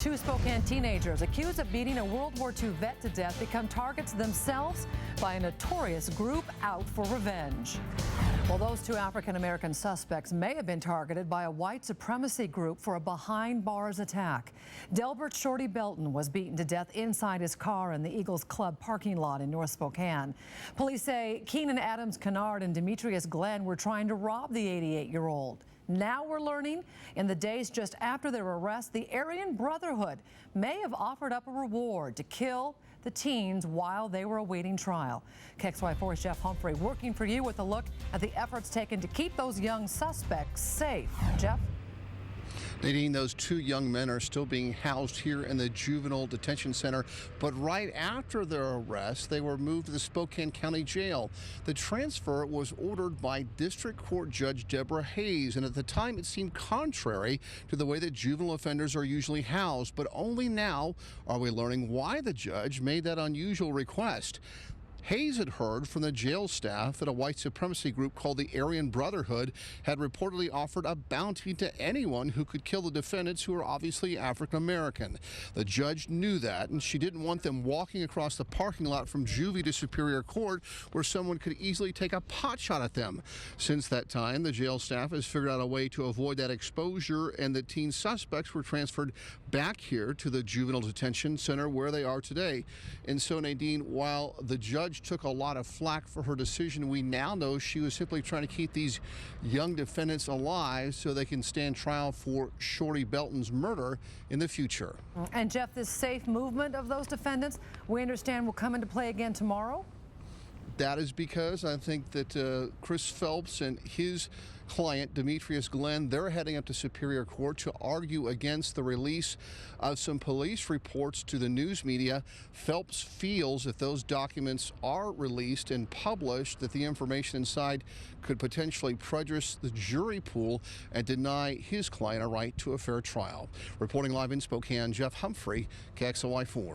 Two Spokane teenagers accused of beating a World War II vet to death become targets themselves by a notorious group out for revenge. Well, those two African-American suspects may have been targeted by a white supremacy group for a behind-bars attack. Delbert "Shorty" Belton was beaten to death inside his car in the Eagles Club parking lot in North Spokane. Police say Keenan Adams Kennard and Demetrius Glenn were trying to rob the 88-year-old. Now we're learning, in the days just after their arrest, the Aryan Brotherhood may have offered up a reward to kill the teens while they were awaiting trial. KXLY4's Jeff Humphrey working for you with a look at the efforts taken to keep those young suspects safe. Jeff? Nadine, those two young men are still being housed here in the Juvenile Detention Center, but right after their arrest, they were moved to the Spokane County Jail. The transfer was ordered by District Court Judge Deborah Hayes, and at the time it seemed contrary to the way that juvenile offenders are usually housed, but only now are we learning why the judge made that unusual request. Hayes had heard from the jail staff that a white supremacy group called the Aryan Brotherhood had reportedly offered a bounty to anyone who could kill the defendants, who are obviously African American. The judge knew that, and she didn't want them walking across the parking lot from juvie to Superior Court, where someone could easily take a pot shot at them. Since that time, the jail staff has figured out a way to avoid that exposure, and the teen suspects were transferred back here to the Juvenile Detention Center where they are today. And so, Nadine, while the judge took a lot of flack for her decision, we now know she was simply trying to keep these young defendants alive so they can stand trial for Shorty Belton's murder in the future. And Jeff, this safe movement of those defendants, we understand, will come into play again tomorrow? That is because I think that Chris Phelps and his client, Demetrius Glenn, they're heading up to Superior Court to argue against the release of some police reports to the news media. Phelps feels if those documents are released and published, that the information inside could potentially prejudice the jury pool and deny his client a right to a fair trial. Reporting live in Spokane, Jeff Humphrey, KXLY4.